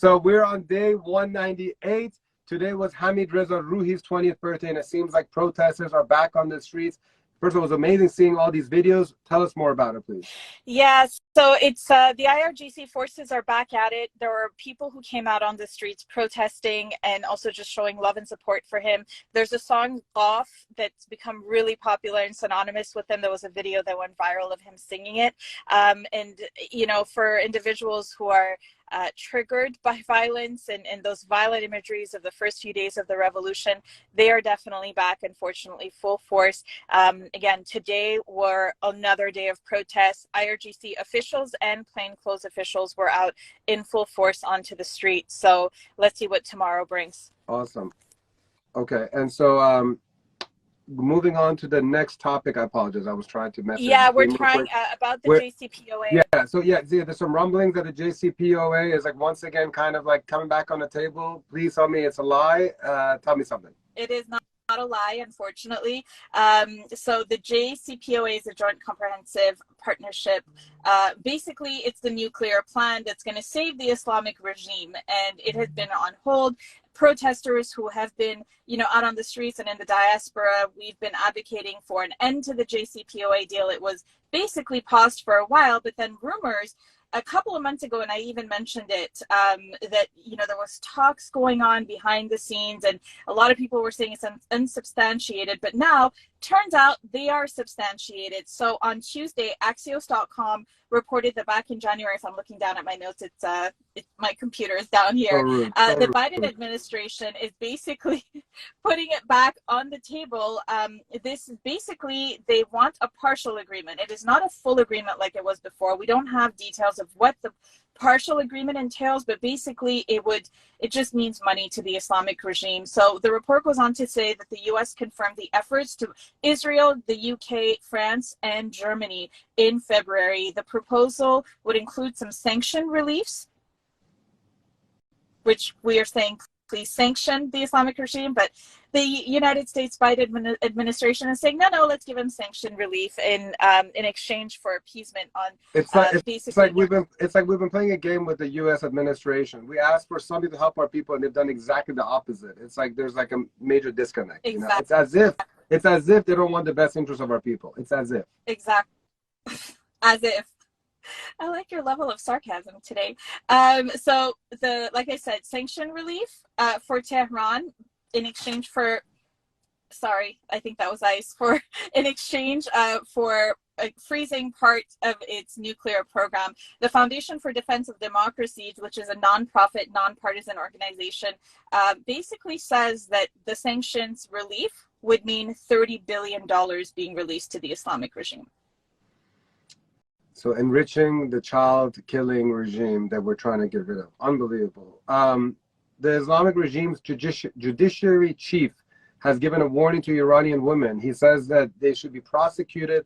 So we're on day 198. Today was Hamid Reza Ruhi's 20th birthday, and it seems like protesters are back on the streets. First of all, it was amazing seeing all these videos. Tell us more about it, please. Yes, so it's the IRGC forces are back at it. There were people who came out on the streets protesting and also just showing love and support for him. There's a song Off that's become really popular and synonymous with him. There was a video that went viral of him singing it. And, you know, for individuals who are triggered by violence and those violent imageries of the first few days of the revolution, they are definitely back, unfortunately, full force. Again, today were another day of protests. IRGC officials and plainclothes officials were out in full force onto the streets. So let's see what tomorrow brings. Awesome. Okay, and so moving on to the next topic. I apologize, I was trying to message. Yeah, we're trying about the JCPOA. Yeah, so yeah, there's some rumblings that the JCPOA is like once again kind of like coming back on the table. Please tell me it's a lie. Tell me something. It is not a lie, unfortunately. So the JCPOA is a joint comprehensive partnership. Basically, it's the nuclear plan that's going to save the Islamic regime, and it has been on hold. Protesters who have been, you know, out on the streets and in the diaspora, we've been advocating for an end to the JCPOA deal. It was basically paused for a while, but then rumors a couple of months ago, and I even mentioned it, that, you know, there was talks going on behind the scenes, and a lot of people were saying it's unsubstantiated, but now turns out they are substantiated. So on Tuesday, Axios.com reported that back in January, if I'm looking down at my notes, my computer is down here. The Biden administration is basically putting it back on the table. This is basically, they want a partial agreement. It is not a full agreement like it was before. We don't have details of what the partial agreement entails, but basically it just means money to the Islamic regime. So the report goes on to say that the US confirmed the efforts to Israel, the UK, France, and Germany in February. The proposal would include some sanction reliefs, which we are saying, please sanction the Islamic regime, but the United States Biden administration is saying, no, let's give him sanction relief in exchange for appeasement on. It's like we've been playing a game with the U.S. administration. We asked for somebody to help our people, and they've done exactly the opposite. It's like there's like a major disconnect. Exactly. You know? It's as if they don't want the best interest of our people. It's as if. Exactly. As if. I like your level of sarcasm today. So like I said, sanction relief for Tehran in exchange for, sorry, I think that was ICE, in exchange for freezing part of its nuclear program. The Foundation for Defense of Democracy, which is a nonprofit, nonpartisan organization, basically says that the sanctions relief would mean $30 billion being released to the Islamic regime. So enriching the child-killing regime that we're trying to get rid of. Unbelievable. The Islamic regime's judiciary chief has given a warning to Iranian women. He says that they should be prosecuted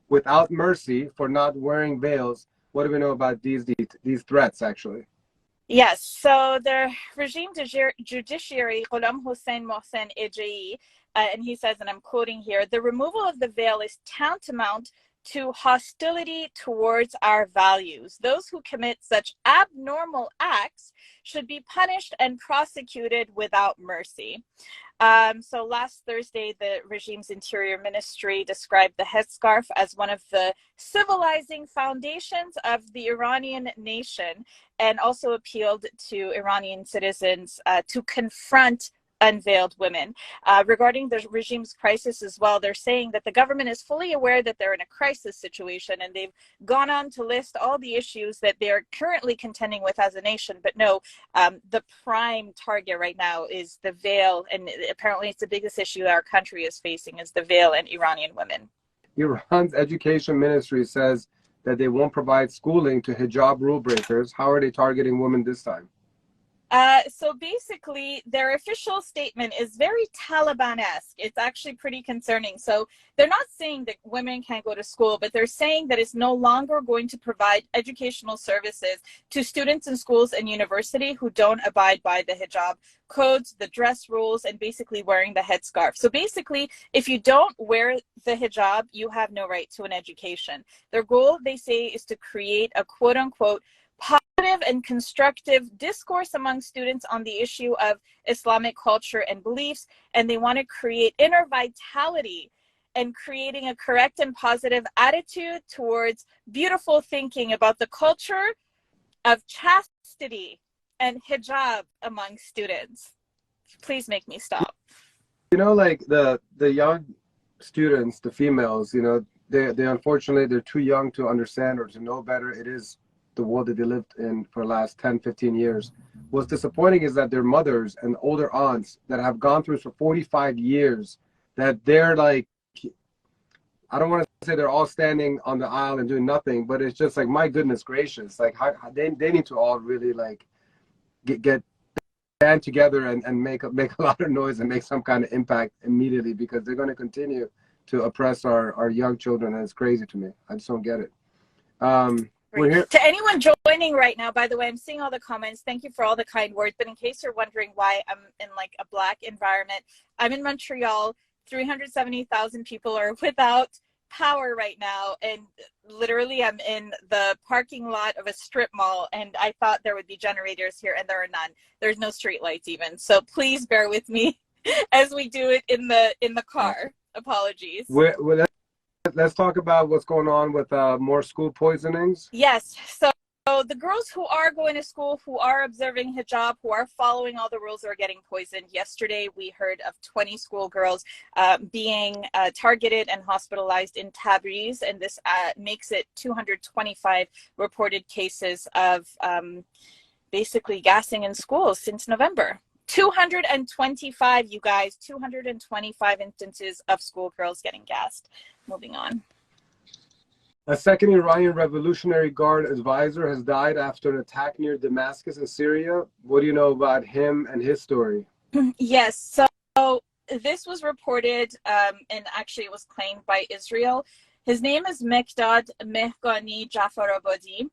without mercy for not wearing veils. What do we know about these threats, actually? Yes, so the regime judiciary, Ghulam Hossein Mohsen Ejei, and he says, and I'm quoting here, the removal of the veil is tantamount to hostility towards our values. Those who commit such abnormal acts should be punished and prosecuted without mercy. So last Thursday, the regime's interior ministry described the headscarf as one of the civilizing foundations of the Iranian nation, and also appealed to Iranian citizens to confront unveiled women. Regarding the regime's crisis as well, they're saying that the government is fully aware that they're in a crisis situation, and they've gone on to list all the issues that they're currently contending with as a nation. But no, the prime target right now is the veil, and apparently it's the biggest issue that our country is facing is the veil and Iranian women. Iran's education ministry says that they won't provide schooling to hijab rule breakers. How are they targeting women this time? So basically, their official statement is very Taliban-esque. It's actually pretty concerning. So they're not saying that women can't go to school, but they're saying that it's no longer going to provide educational services to students in schools and university who don't abide by the hijab codes, the dress rules, and basically wearing the headscarf. So basically, if you don't wear the hijab, you have no right to an education. Their goal, they say, is to create a quote-unquote and constructive discourse among students on the issue of Islamic culture and beliefs, and they want to create inner vitality and creating a correct and positive attitude towards beautiful thinking about the culture of chastity and hijab among students. Please make me stop. You know, like the young students, the females, you know, they unfortunately, they're too young to understand or to know better. It is the world that they lived in for the last 10, 15 years. What's disappointing is that their mothers and older aunts that have gone through for 45 years, that they're like, I don't want to say they're all standing on the aisle and doing nothing, but it's just like, my goodness gracious, like how they need to all really like get band together and make a lot of noise and make some kind of impact immediately, because they're going to continue to oppress our young children, and it's crazy to me. I just don't get it. We're here. To anyone joining right now, by the way, I'm seeing all the comments. Thank you for all the kind words. But in case you're wondering why I'm in like a Black environment, I'm in Montreal. 370,000 people are without power right now, and literally I'm in the parking lot of a strip mall, and I thought there would be generators here, and there are none. There's no street lights even, so please bear with me as we do it in the car. Apologies. Let's talk about what's going on with more school poisonings. Yes, so the girls who are going to school, who are observing hijab, who are following all the rules, are getting poisoned. Yesterday, we heard of 20 schoolgirls being targeted and hospitalized in Tabriz, and this makes it 225 reported cases of basically gassing in schools since November. 225, you guys, 225 instances of schoolgirls getting gassed. Moving on. A second Iranian Revolutionary Guard advisor has died after an attack near Damascus in Syria. What do you know about him and his story? Yes, so this was reported, and actually it was claimed by Israel. His name is Mekdad Mehgani Jafarabadi.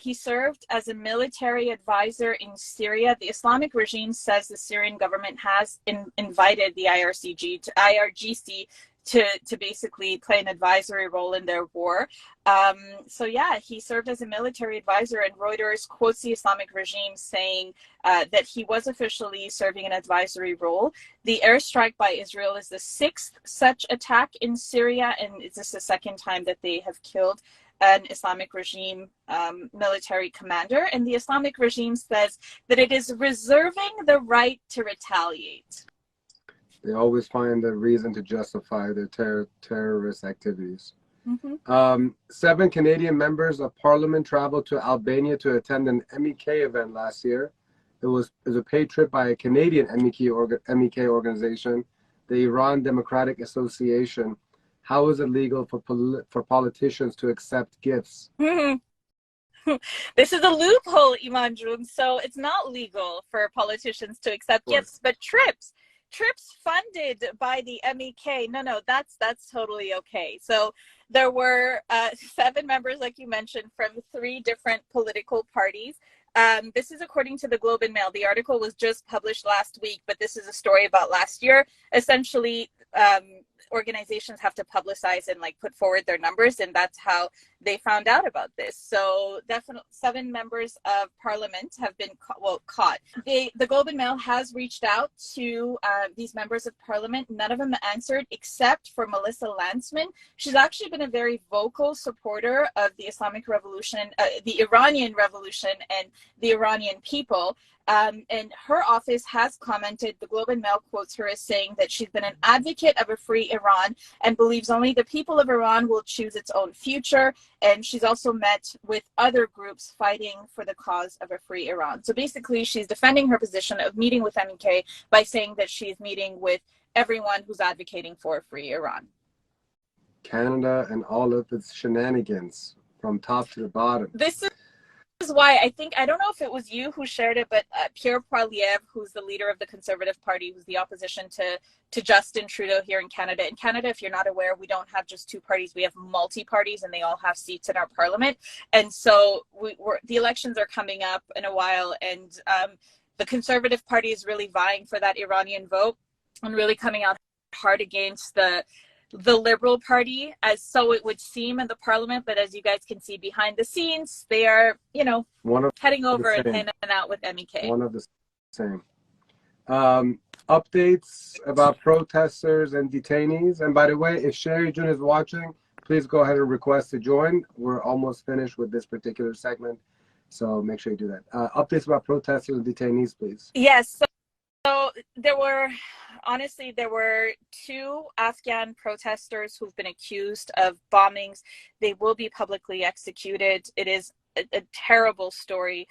He served as a military advisor in Syria. The Islamic regime says the Syrian government has invited the IRGC to basically play an advisory role in their war. So yeah, he served as a military advisor, and Reuters quotes the Islamic regime saying that he was officially serving an advisory role. The airstrike by Israel is the 6th such attack in Syria, and it's just the 2nd time that they have killed an Islamic regime military commander. And the Islamic regime says that it is reserving the right to retaliate. They always find a reason to justify their terrorist activities. Mm-hmm. 7 Canadian members of parliament traveled to Albania to attend an MEK event last year. It was a paid trip by a Canadian MEK organization, the Iran Democratic Association. How is it legal for politicians to accept gifts? Mm-hmm. This is a loophole, Iman Jun. So it's not legal for politicians to accept gifts, but trips funded by the MEK, no, that's totally okay. So there were 7 members, like you mentioned, from 3 different political parties. This is according to the Globe and Mail. The article was just published last week, but this is a story about last year. Essentially, organizations have to publicize and like put forward their numbers, and that's how they found out about this. So definitely 7 members of parliament have been caught. The Globe and Mail has reached out to these members of parliament. None of them answered except for Melissa Landsman. She's actually been a very vocal supporter of the Islamic Revolution, the Iranian Revolution, and the Iranian people. And her office has commented, the Globe and Mail quotes her as saying that she's been an advocate of a free Iran and believes only the people of Iran will choose its own future. And she's also met with other groups fighting for the cause of a free Iran. So basically, she's defending her position of meeting with MEK by saying that she's meeting with everyone who's advocating for a free Iran. Canada and all of its shenanigans from top to the bottom. This is why I don't know if it was you who shared it, but Pierre Poilievre, who's the leader of the Conservative Party, who's the opposition to Justin Trudeau here in Canada. In Canada, if you're not aware, we don't have just 2 parties. We have multi-parties, and they all have seats in our parliament. And so the elections are coming up in a while, and the Conservative Party is really vying for that Iranian vote and really coming out hard against the the Liberal Party, as so it would seem in the parliament, but as you guys can see behind the scenes, they are, you know, heading over and hanging out with MEK. One of the same. Updates about protesters and detainees. And by the way, if Sherry June is watching, please go ahead and request to join. We're almost finished with this particular segment, so make sure you do that. Updates about protesters and detainees, please. Yes. So there were 2 Afghan protesters who've been accused of bombings. They will be publicly executed. It is a terrible story.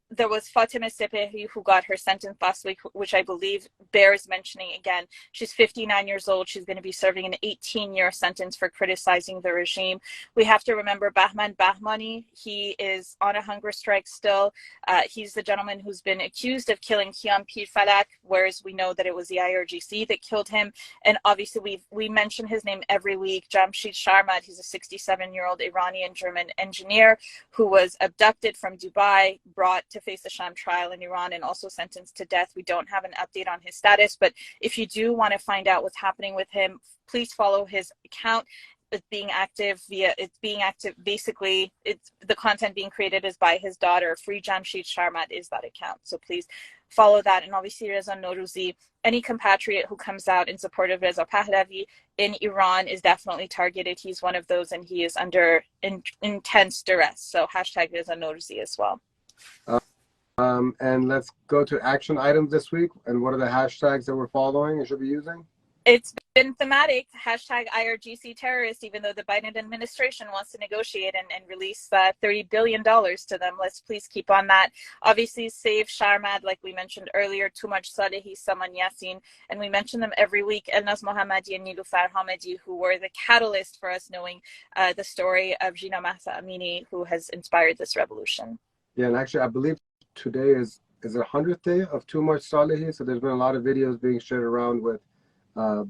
There was Fatima Sepehi, who got her sentence last week, which I believe bears mentioning again. She's 59 years old. She's going to be serving an 18-year sentence for criticizing the regime. We have to remember Bahman Bahmani. He is on a hunger strike still. He's the gentleman who's been accused of killing Kian Pir Falak, whereas we know that it was the IRGC that killed him. And obviously, we mention his name every week. Jamshid Sharmat, he's a 67-year-old Iranian-German engineer who was abducted from Dubai, brought to face a sham trial in Iran, and also sentenced to death. We don't have an update on his status, but if you do want to find out what's happening with him, please follow his account. It's being active basically it's the content being created is by his daughter. Free Jamshid Sharmat is that account, so please follow that. And obviously Reza Norouzi, any compatriot who comes out in support of Reza Pahlavi in Iran is definitely targeted. He's one of those, and he is under intense duress, so hashtag Reza Norouzi as well. And let's go to action items this week. And what are the hashtags that we're following and should be using? It's been thematic, hashtag IRGC terrorist, even though the Biden administration wants to negotiate and release $30 billion to them. Let's please keep on that. Obviously, save Sharmad, like we mentioned earlier, too much Salehi, Saman Yassin, and we mention them every week. Elnaz Mohammadi and Nilufar Hamedi, who were the catalyst for us knowing the story of Jina Mahsa Amini, who has inspired this revolution. Yeah, and actually, I believe today is the 100th day of Too Much Salehi, so there's been a lot of videos being shared around with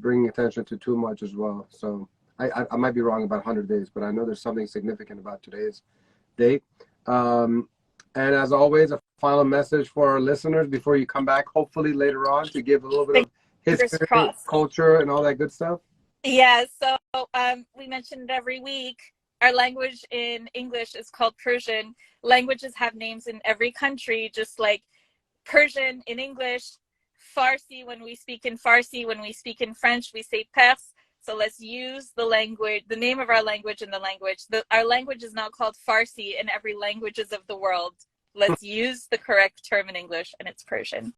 bringing attention to Too Much as well. So I might be wrong about 100 days, but I know there's something significant about today's date. And as always, a final message for our listeners before you come back, hopefully later on, to give a little bit of history, culture, and all that good stuff. Yeah, so we mentioned it every week. Our language in English is called Persian. Languages have names in every country, just like Persian in English, Farsi when we speak in Farsi, when we speak in French, we say Perse. So let's use the language, the name of our language in the language. Our language is now called Farsi in every languages of the world. Let's use the correct term in English, and it's Persian.